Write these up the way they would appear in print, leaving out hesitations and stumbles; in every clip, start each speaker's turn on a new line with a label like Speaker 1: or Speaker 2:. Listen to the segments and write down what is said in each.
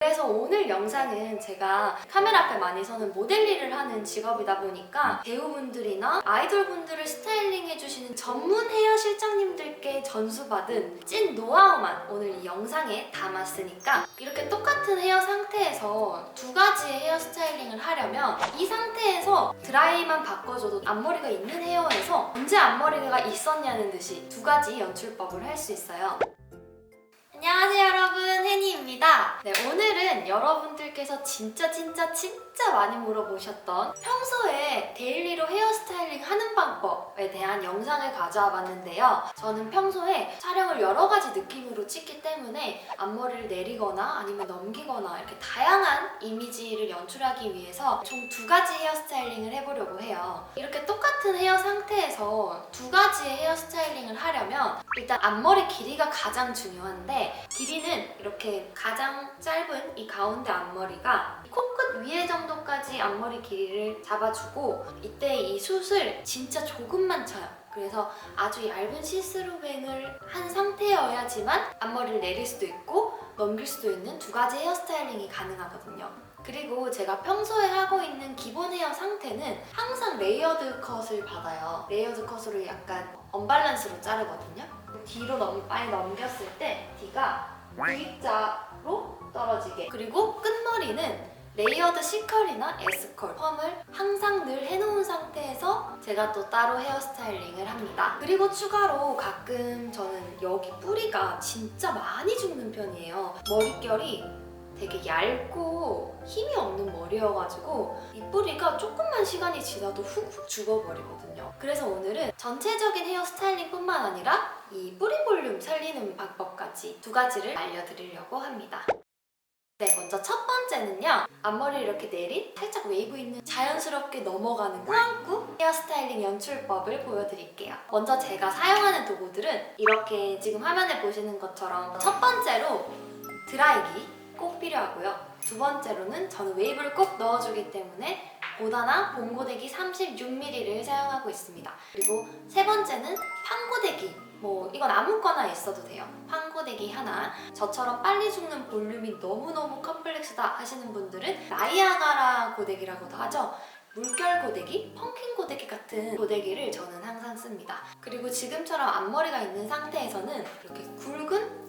Speaker 1: 그래서 오늘 영상은 제가 카메라 앞에 많이 서는 모델 일을 하는 직업이다 보니까 배우분들이나 아이돌분들을 스타일링해주시는 전문 헤어 실장님들께 전수받은 찐 노하우만 오늘 이 영상에 담았으니까 이렇게 똑같은 헤어 상태에서 두 가지의 헤어 스타일링을 하려면 이 상태에서 드라이만 바꿔줘도 앞머리가 있는 헤어에서 언제 앞머리가 있었냐는 듯이 두 가지 연출법을 할 수 있어요. 안녕하세요 여러분, 혜니입니다. 네, 오늘은 여러분들께서 진짜 많이 물어보셨던 평소에 데일리로 헤어스타일링 하는 방법에 대한 영상을 가져와 봤는데요. 저는 평소에 촬영을 여러 가지 느낌으로 찍기 때문에 앞머리를 내리거나 아니면 넘기거나 이렇게 다양한 이미지를 연출하기 위해서 총 두 가지 헤어스타일링을 해보려고 해요. 이렇게 똑같은 헤어 상태에서 두 가지의 헤어스타일링을 하려면 일단 앞머리 길이가 가장 중요한데, 길이는 이렇게 가장 짧은 이 가운데 앞머리가 코끝 위에 정도까지 앞머리 길이를 잡아주고, 이때 이 숱을 진짜 조금만 쳐요. 그래서 아주 얇은 시스루 뱅을 한 상태여야지만 앞머리를 내릴 수도 있고 넘길 수도 있는 두 가지 헤어스타일링이 가능하거든요. 그리고 제가 평소에 하고 있는 기본 헤어 상태는 항상 레이어드 컷을 받아요. 레이어드 컷으로 약간 언밸런스로 자르거든요. 뒤로 너무 많이 넘겼을 때 뒤가 V자로 떨어지게, 그리고 끝머리는 레이어드 C컬이나 S컬 펌을 항상 늘 해놓은 상태에서 제가 또 따로 헤어스타일링을 합니다. 그리고 추가로 가끔 저는 여기 뿌리가 진짜 많이 죽는 편이에요. 머릿결이 되게 얇고 힘이 없는 머리여가지고 이 뿌리가 조금만 시간이 지나도 훅훅 죽어버리거든요. 그래서 오늘은 전체적인 헤어스타일링 뿐만 아니라 이 뿌리 볼륨 살리는 방법까지 두 가지를 알려드리려고 합니다. 네, 먼저 첫 번째는요, 앞머리를 이렇게 내린 살짝 웨이브 있는 자연스럽게 넘어가는 꾸안꾸 헤어스타일링 연출법을 보여드릴게요. 먼저 제가 사용하는 도구들은 이렇게 지금 화면에 보시는 것처럼 첫 번째로 드라이기 꼭 필요하고요. 두 번째로는 저는 웨이브를 꼭 넣어주기 때문에 고다나 봉고데기 36mm를 사용하고 있습니다. 그리고 세 번째는 판고데기, 이건 아무거나 있어도 돼요. 판고데기 하나. 저처럼 빨리 죽는 볼륨이 너무너무 컴플렉스다 하시는 분들은 나이아가라 고데기라고도 하죠. 물결 고데기, 펑킨 고데기 같은 고데기를 저는 항상 씁니다. 그리고 지금처럼 앞머리가 있는 상태에서는 이렇게 굵은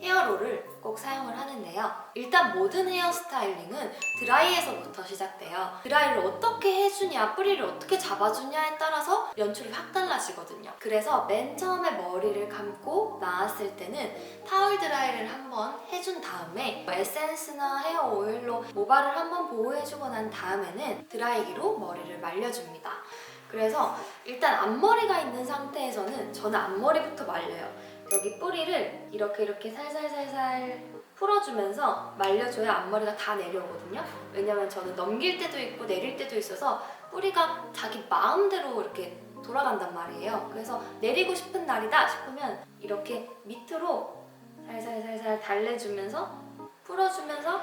Speaker 1: 헤어롤을 꼭 사용을 하는데요. 일단 모든 헤어스타일링은 드라이에서부터 시작돼요. 드라이를 어떻게 해주냐, 뿌리를 어떻게 잡아주냐에 따라서 연출이 확 달라지거든요. 그래서 맨 처음에 머리를 감고 나왔을 때는 타월 드라이를 한번 해준 다음에 에센스나 헤어 오일로 모발을 한번 보호해주고 난 다음에는 드라이기로 머리를 말려줍니다. 그래서 일단 앞머리가 있는 상태에서는 저는 앞머리부터 말려요. 여기 뿌리를 이렇게 살살살살 풀어주면서 말려줘야 앞머리가 다 내려오거든요. 왜냐면 저는 넘길 때도 있고 내릴 때도 있어서 뿌리가 자기 마음대로 이렇게 돌아간단 말이에요. 그래서 내리고 싶은 날이다 싶으면 이렇게 밑으로 살살살살 달래주면서 풀어주면서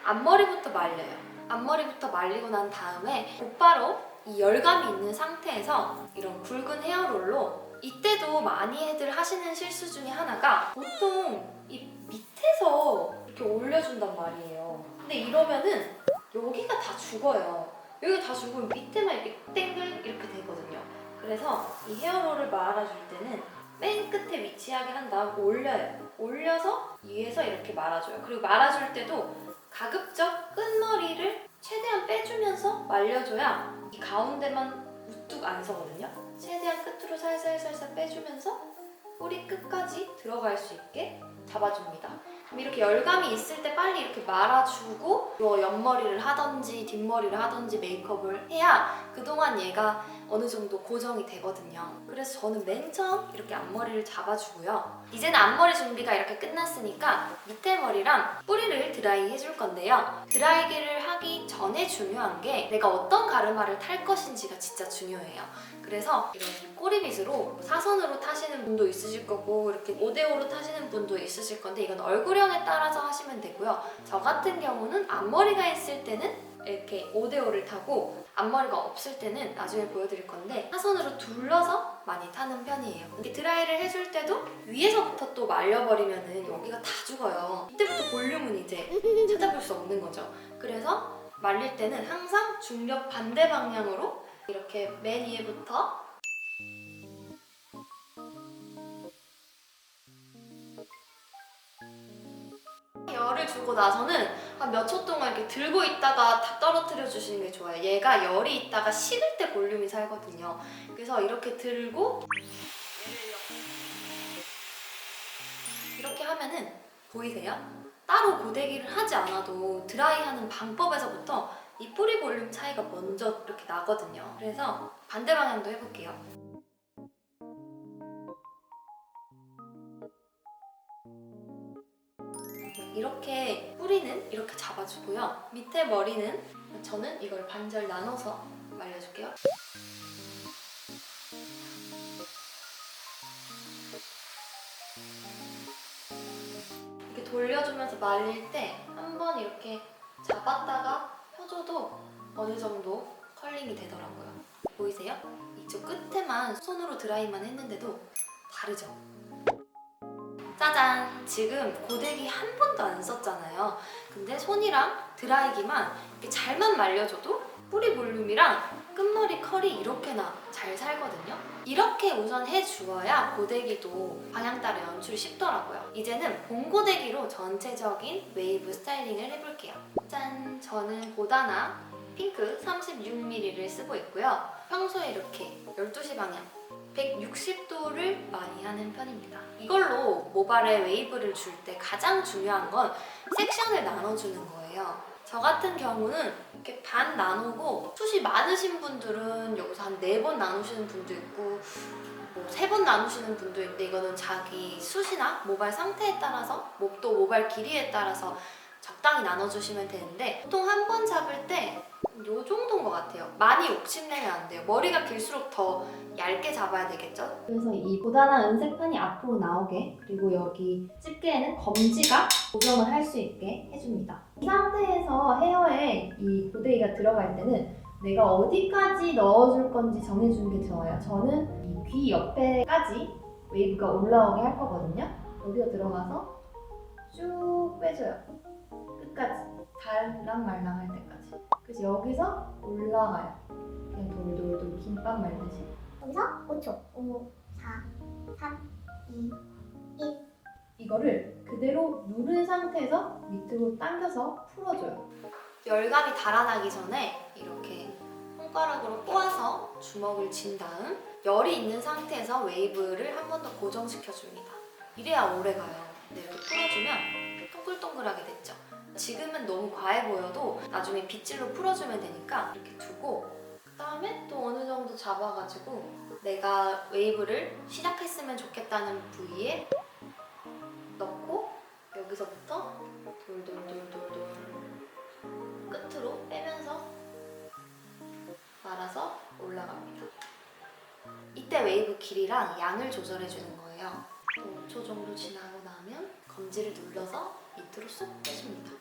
Speaker 1: 앞머리부터 말려요. 앞머리부터 말리고 난 다음에 곧바로 이 열감이 있는 상태에서 이런 굵은 헤어롤로, 이때도 많이들 하시는 실수 중에 하나가 보통 이 밑에서 이렇게 올려준단 말이에요. 근데 이러면은 여기가 다 죽어요. 여기가 다 죽으면 밑에만 이렇게 땡글 이렇게 되거든요. 그래서 이 헤어롤을 말아줄 때는 맨 끝에 위치하게 한 다음 올려요. 올려서 위에서 이렇게 말아줘요. 그리고 말아줄 때도 가급적 끝머리를 최대한 빼주면서 말려줘야 이 가운데만 우뚝 안 서거든요. 최대한 끝으로 살살살살 빼주면서 뿌리 끝까지 들어갈 수 있게 잡아줍니다. 그럼 이렇게 열감이 있을 때 빨리 이렇게 말아주고 옆머리를 하던지 뒷머리를 하던지 메이크업을 해야 그동안 얘가 어느 정도 고정이 되거든요. 그래서 저는 맨 처음 이렇게 앞머리를 잡아주고요. 이제는 앞머리 준비가 이렇게 끝났으니까 밑에 머리랑 뿌리를 드라이 해줄 건데요. 드라이기를 하기 전에 중요한 게 내가 어떤 가르마를 탈 것인지가 진짜 중요해요. 그래서 이런 꼬리빗으로 사선으로 타시는 분도 있으실 거고 이렇게 5대5로 타시는 분도 있으실 건데 이건 얼굴형에 따라서 하시면 되고요. 저 같은 경우는 앞머리가 있을 때는 이렇게 5대5를 타고 앞머리가 없을 때는 나중에 보여드릴 건데 사선으로 둘러서 많이 타는 편이에요. 이렇게 드라이를 해줄 때도 위에서부터 또 말려버리면은 여기가 다 죽어요. 이때부터 볼륨은 이제 찾아볼 수 없는 거죠. 그래서 말릴 때는 항상 중력 반대 방향으로 이렇게 맨 위에부터 열을 주고 나서는 한 몇 초 동안 이렇게 들고 있다가 다 떨어뜨려 주시는 게 좋아요. 얘가 열이 있다가 식을 때 볼륨이 살거든요. 그래서 이렇게 들고 이렇게 하면은 보이세요? 따로 고데기를 하지 않아도 드라이하는 방법에서부터 이 뿌리 볼륨 차이가 먼저 이렇게 나거든요. 그래서 반대 방향도 해볼게요. 이렇게 뿌리는 이렇게 잡아주고요. 밑에 머리는 저는 이걸 반절 나눠서 말려줄게요. 이렇게 돌려주면서 말릴 때 한번 이렇게 잡았다가 펴줘도 어느 정도 컬링이 되더라고요. 보이세요? 이쪽 끝에만 손으로 드라이만 했는데도 다르죠? 짜잔! 지금 고데기 한 번도 안 썼잖아요. 근데 손이랑 드라이기만 이렇게 잘만 말려줘도 뿌리 볼륨이랑 끝머리 컬이 이렇게나 잘 살거든요. 이렇게 우선 해주어야 고데기도 방향 따라 연출이 쉽더라고요. 이제는 봉고데기로 전체적인 웨이브 스타일링을 해볼게요. 짠! 저는 고다나 핑크 36mm를 쓰고 있고요. 평소에 이렇게 12시 방향 160도를 많이 하는 편입니다. 이걸로 모발에 웨이브를 줄 때 가장 중요한 건 섹션을 나눠주는 거예요. 저 같은 경우는 이렇게 반 나누고 숱이 많으신 분들은 여기서 한 4번 나누시는 분도 있고 뭐 3번 나누시는 분도 있는데 이거는 자기 숱이나 모발 상태에 따라서 또 모발 길이에 따라서 적당히 나눠주시면 되는데 보통 한 번 잡을 때 요 정도인 것 같아요. 많이 욕심내면 안 돼요. 머리가 길수록 더 얇게 잡아야 되겠죠? 그래서 이 보다나 은색판이 앞으로 나오게 그리고 여기 집게에는 검지가 고정을 할 수 있게 해줍니다. 이 상태에서 헤어에 이 고데기가 들어갈 때는 내가 어디까지 넣어줄 건지 정해주는 게 좋아요. 저는 이 귀 옆에까지 웨이브가 올라오게 할 거거든요. 여기가 들어가서 쭉 빼줘요. 끝까지. 달랑말랑 할 때까지. 그래서 여기서 올라가요. 그냥 돌돌돌 김밥 말듯이.
Speaker 2: 여기서 5초. 5, 4, 3, 2, 1.
Speaker 1: 이거를 그대로 누른 상태에서 밑으로 당겨서 풀어줘요. 열감이 달아나기 전에 이렇게 손가락으로 꼬아서 주먹을 쥔 다음 열이 있는 상태에서 웨이브를 한 번 더 고정시켜줍니다. 이래야 오래가요. 근데 이렇게 풀어주면 동글동글하게 됐죠. 지금은 너무 과해 보여도 나중에 빗질로 풀어주면 되니까 이렇게 두고 그 다음에 또 어느 정도 잡아가지고 내가 웨이브를 시작했으면 좋겠다는 부위에 넣고 여기서부터 돌돌돌돌돌 끝으로 빼면서 말아서 올라갑니다. 이때 웨이브 길이랑 양을 조절해주는 거예요. 5초 정도 지나고 나면 검지를 눌러서 밑으로 쏙 빼줍니다.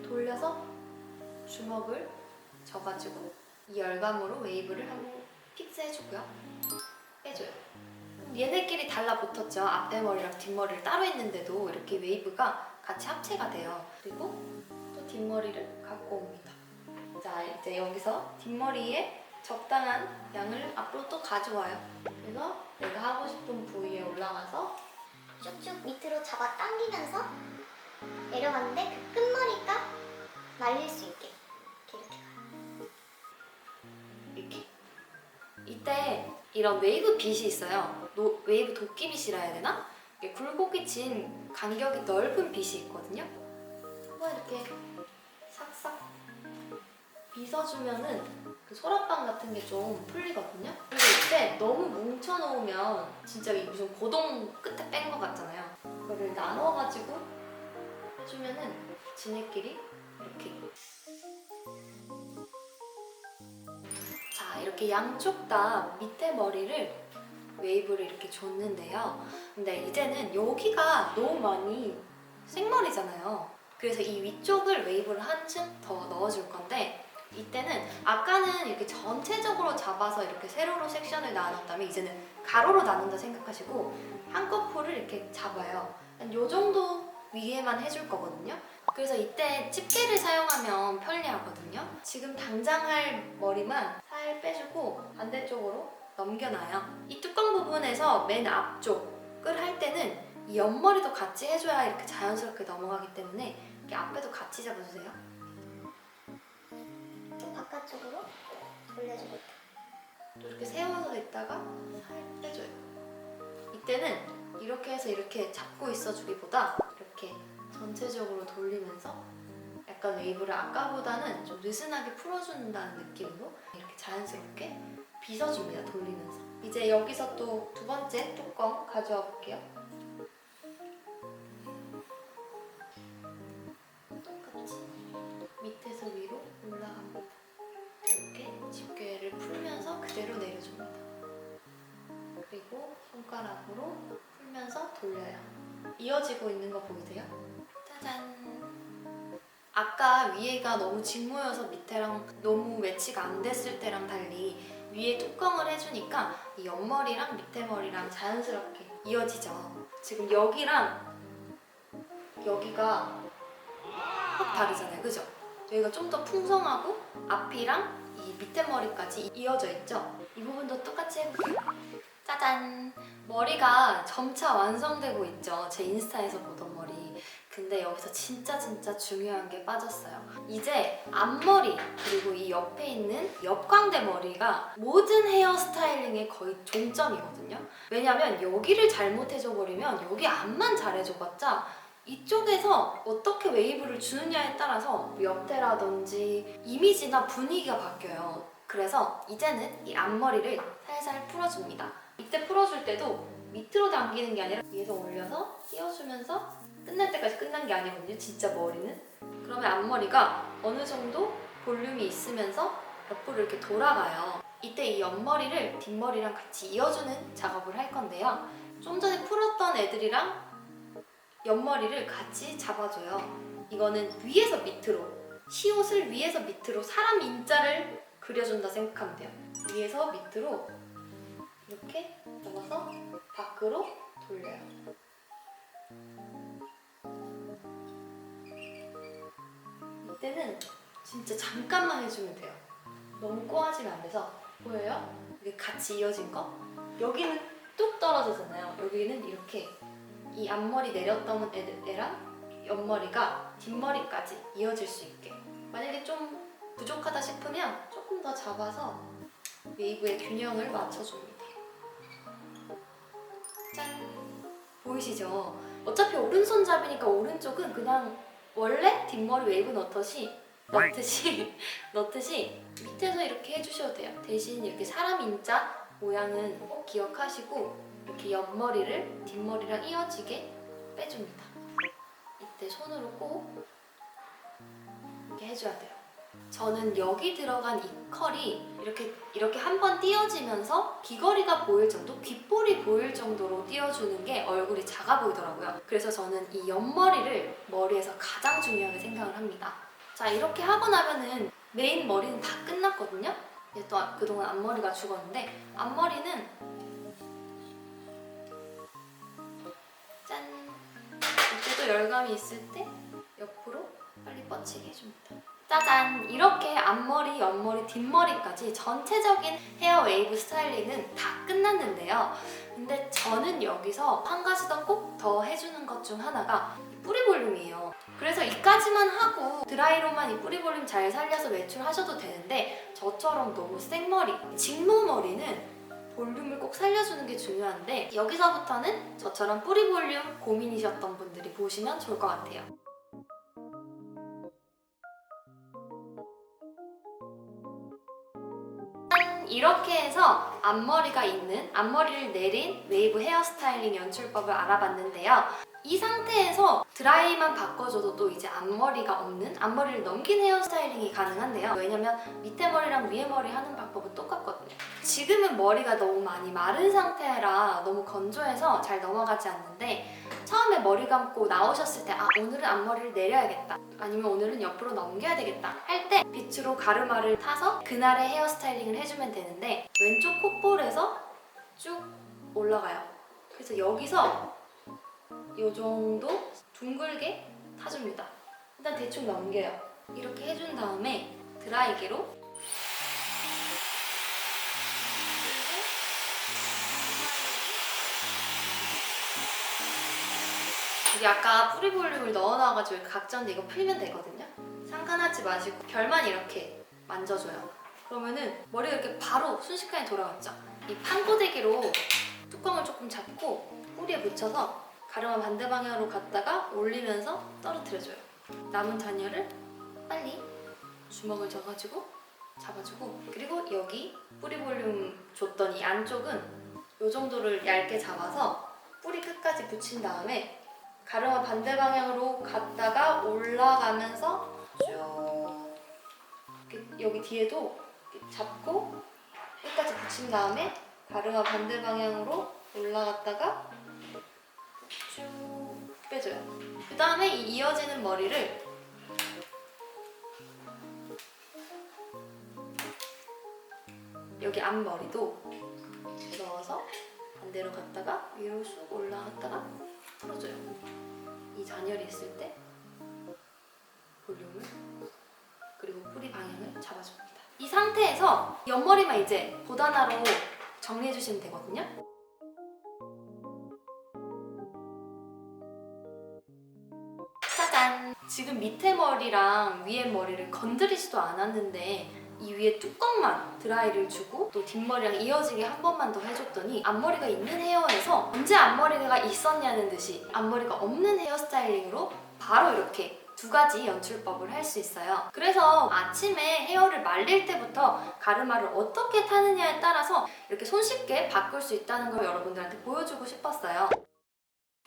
Speaker 1: 돌려서 주먹을 져가지고 이 열감으로 웨이브를 한번 픽스해주고요. 빼줘요. 얘네끼리 달라붙었죠. 앞에 머리랑 뒷머리를 따로 했는데도 이렇게 웨이브가 같이 합체가 돼요. 그리고 또 뒷머리를 갖고 옵니다. 자, 이제 여기서 뒷머리에 적당한 양을 앞으로 또 가져와요. 그래서 내가 하고 싶은 부위에 올라가서
Speaker 2: 쭉쭉 밑으로 잡아 당기면서 내려가는데 그 끝머리가 말릴 수 있게 이렇게 가요.
Speaker 1: 이렇게. 이때 이런 웨이브 빗이 있어요. 웨이브 도끼빗이라 해야 되나? 이게 굴곡이 진 간격이 넓은 빗이 있거든요. 한번 이렇게 싹싹 빗어주면은 그 소라빵 같은 게 좀 풀리거든요. 그리고 이때 너무 뭉쳐놓으면 진짜 이 무슨 고동 끝에 뺀 것 같잖아요. 그거를 나눠가지고 해주면은 지네끼리 이렇게. 자, 이렇게 양쪽 다 밑에 머리를 웨이브를 이렇게 줬는데요. 근데 이제는 여기가 너무 많이 생머리잖아요. 그래서 이 위쪽을 웨이브를 한층 더 넣어줄 건데 이때는 아까는 이렇게 전체적으로 잡아서 이렇게 세로로 섹션을 나눴다면 이제는 가로로 나눈다 생각하시고 한꺼풀을 이렇게 잡아요. 한 요 정도 위에만 해줄 거거든요. 그래서 이때 집게를 사용하면 편리하거든요. 지금 당장 할 머리만 살 빼주고 반대쪽으로 넘겨놔요. 이 뚜껑 부분에서 맨 앞쪽을 할 때는 이 옆머리도 같이 해줘야 이렇게 자연스럽게 넘어가기 때문에 이렇게 앞에도 같이 잡아주세요.
Speaker 2: 좀 바깥쪽으로 돌려주고 있다.
Speaker 1: 또 이렇게 세워서 있다가 살 빼줘요. 이때는 이렇게 해서 이렇게 잡고 있어주기보다 이렇게 전체적으로 돌리면서 약간 웨이브를 아까보다는 좀 느슨하게 풀어준다는 느낌으로 이렇게 자연스럽게 빗어줍니다. 돌리면서. 이제 여기서 또 두 번째 뚜껑 가져와 볼게요. 똑같이 밑에서 위로 올라갑니다. 이렇게 집게를 풀면서 그대로 내려줍니다. 그리고 손가락으로 풀면서 돌려요. 이어지고 있는 거 보이세요? 짜잔! 아까 위에가 너무 직모여서 밑에랑 너무 매치가 안 됐을 때랑 달리 위에 뚜껑을 해주니까 이 옆머리랑 밑에 머리랑 자연스럽게 이어지죠. 지금 여기랑 여기가 확 다르잖아요. 그죠? 여기가 좀 더 풍성하고 앞이랑 이 밑에 머리까지 이어져 있죠? 이 부분도 똑같이 해볼게요. 짜잔! 머리가 점차 완성되고 있죠. 제 인스타에서 보던 머리. 근데 여기서 진짜 중요한 게 빠졌어요. 이제 앞머리 그리고 이 옆에 있는 옆광대 머리가 모든 헤어 스타일링의 거의 종점이거든요. 왜냐면 여기를 잘못해줘 버리면 여기 앞만 잘해줘봤자 이쪽에서 어떻게 웨이브를 주느냐에 따라서 옆태라든지 이미지나 분위기가 바뀌어요. 그래서 이제는 이 앞머리를 살살 풀어줍니다. 이때 풀어줄 때도 밑으로 당기는 게 아니라 위에서 올려서 띄워주면서 끝날 때까지 끝난 게 아니거든요. 진짜 머리는. 그러면 앞머리가 어느 정도 볼륨이 있으면서 옆으로 이렇게 돌아가요. 이때 이 옆머리를 뒷머리랑 같이 이어주는 작업을 할 건데요. 좀 전에 풀었던 애들이랑 옆머리를 같이 잡아줘요. 이거는 위에서 밑으로, 시옷을 위에서 밑으로 사람 인자를 그려준다 생각하면 돼요. 위에서 밑으로 이렇게 잡아서 밖으로 돌려요. 이때는 진짜 잠깐만 해주면 돼요. 너무 꼬아지면 안 돼서. 보여요? 이게 같이 이어진 거? 여기는 뚝 떨어지잖아요. 여기는 이렇게 이 앞머리 내렸던 애랑 옆머리가 뒷머리까지 이어질 수 있게. 만약에 좀 부족하다 싶으면 조금 더 잡아서 웨이브의 균형을 맞춰줍니다. 짠! 보이시죠? 어차피 오른손잡이니까 오른쪽은 그냥 원래 뒷머리 웨이브 넣듯이 밑에서 이렇게 해주셔도 돼요. 대신 이렇게 사람 인자 모양은 꼭 기억하시고 이렇게 옆머리를 뒷머리랑 이어지게 빼줍니다. 이때 손으로 꼭 이렇게 해줘야 돼요. 저는 여기 들어간 이 컬이 이렇게 한 번 띄어지면서 귀걸이가 보일 정도, 귓볼이 보일 정도로 띄워주는 게 얼굴이 작아 보이더라고요. 그래서 저는 이 옆머리를 머리에서 가장 중요하게 생각을 합니다. 자, 이렇게 하고 나면은 메인 머리는 다 끝났거든요. 이제 또 그동안 앞머리가 죽었는데 앞머리는 짠! 이때도 열감이 있을 때 옆으로 빨리 뻗치게 해줍니다. 짜잔! 이렇게 앞머리, 옆머리, 뒷머리까지 전체적인 헤어 웨이브 스타일링은 다 끝났는데요. 근데 저는 여기서 한 가지 더 꼭 더 해주는 것 중 하나가 뿌리 볼륨이에요. 그래서 이까지만 하고 드라이로만 이 뿌리 볼륨 잘 살려서 외출하셔도 되는데 저처럼 너무 생머리, 직모머리는 볼륨을 꼭 살려주는 게 중요한데 여기서부터는 저처럼 뿌리 볼륨 고민이셨던 분들이 보시면 좋을 것 같아요. 이렇게 해서 앞머리를 내린 웨이브 헤어스타일링 연출법을 알아봤는데요. 이 상태에서 드라이만 바꿔줘도 또 이제 앞머리가 없는, 앞머리를 넘긴 헤어스타일링이 가능한데요. 왜냐면 밑에 머리랑 위에 머리 하는 방법은 똑같거든요. 지금은 머리가 너무 많이 마른 상태라 너무 건조해서 잘 넘어가지 않는데 처음에 머리 감고 나오셨을 때 오늘은 앞머리를 내려야겠다, 아니면 오늘은 옆으로 넘겨야 되겠다 할 때 빗으로 가르마를 타서 그날의 헤어스타일링을 해주면 되는데, 왼쪽 콧볼에서 쭉 올라가요. 그래서 여기서 이 정도 둥글게 타줍니다. 일단 대충 넘겨요. 이렇게 해준 다음에 드라이기로 여기 아까 뿌리 볼륨을 넣어놔가지고 각졌는데 이거 풀면 되거든요. 상관하지 마시고 결만 이렇게 만져줘요. 그러면은 머리가 이렇게 바로 순식간에 돌아갔죠. 이 판고데기로 뚜껑을 조금 잡고 뿌리에 묻혀서 가르마 반대 방향으로 갔다가 올리면서 떨어뜨려줘요. 남은 잔여를 빨리 주먹을 져가지고 잡아주고, 그리고 여기 뿌리 볼륨 줬던 이 안쪽은 이 정도를 얇게 잡아서 뿌리 끝까지 붙인 다음에 가르마 반대 방향으로 갔다가 올라가면서 쭉 이렇게 여기 뒤에도 이렇게 잡고 끝까지 붙인 다음에 가르마 반대 방향으로 올라갔다가 쭉 빼줘요. 그 다음에 이 이어지는 머리를 여기 앞머리도 넣어서 반대로 갔다가 위로 쑥 올라갔다가 풀어줘요. 이 잔열이 있을 때 볼륨을 그리고 뿌리 방향을 잡아줍니다. 이 상태에서 옆머리만 이제 보다나로 정리해주시면 되거든요. 짜잔! 지금 밑에 머리랑 위에 머리를 건드리지도 않았는데 이 위에 뚜껑만 드라이를 주고 또 뒷머리랑 이어지게 한 번만 더 해줬더니 앞머리가 있는 헤어에서 언제 앞머리가 있었냐는 듯이 앞머리가 없는 헤어스타일링으로 바로 이렇게 두 가지 연출법을 할 수 있어요. 그래서 아침에 헤어를 말릴 때부터 가르마를 어떻게 타느냐에 따라서 이렇게 손쉽게 바꿀 수 있다는 걸 여러분들한테 보여주고 싶었어요.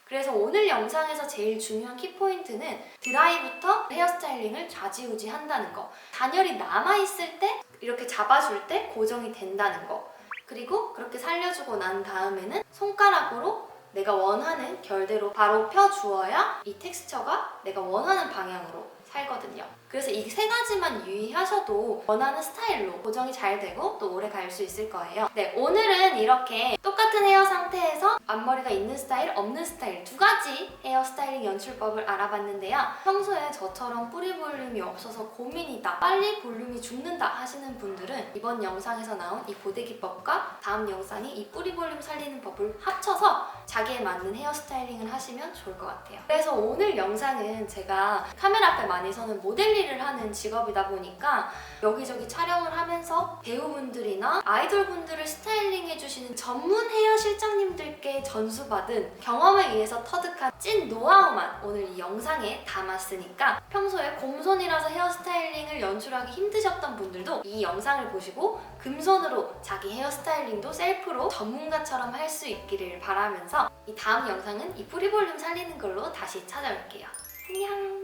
Speaker 1: 그래서 오늘 영상에서 제일 중요한 키포인트는 드라이부터 헤어스타일링을 좌지우지 한다는 거, 잔열이 남아있을 때 이렇게 잡아줄 때 고정이 된다는 거, 그리고 그렇게 살려주고 난 다음에는 손가락으로 내가 원하는 결대로 바로 펴주어야 이 텍스처가 내가 원하는 방향으로 살거든요. 그래서 이 세 가지만 유의하셔도 원하는 스타일로 고정이 잘 되고 또 오래 갈 수 있을 거예요. 네, 오늘은 이렇게 똑같은 헤어 상태에서 앞머리가 있는 스타일, 없는 스타일 두 가지 헤어 스타일링 연출법을 알아봤는데요. 평소에 저처럼 뿌리 볼륨이 없어서 고민이다, 빨리 볼륨이 죽는다 하시는 분들은 이번 영상에서 나온 이 고데기법과 다음 영상이 이 뿌리 볼륨 살리는 법을 합쳐서 자기에 맞는 헤어 스타일링을 하시면 좋을 것 같아요. 그래서 오늘 영상은 제가 카메라 앞에 많이 서는 모델 일을 하는 직업이다 보니까 여기저기 촬영을 하면서 배우분들이나 아이돌분들을 스타일링 해주시는 전문 헤어 실장님들께 전수받은 경험에 의해서 터득한 찐 노하우만 오늘 이 영상에 담았으니까 평소에 곰손이라서 헤어 스타일링을 연출하기 힘드셨던 분들도 이 영상을 보시고 금손으로 자기 헤어 스타일링도 셀프로 전문가처럼 할 수 있기를 바라면서 이 다음 영상은 이 뿌리 볼륨 살리는 걸로 다시 찾아올게요. 안녕!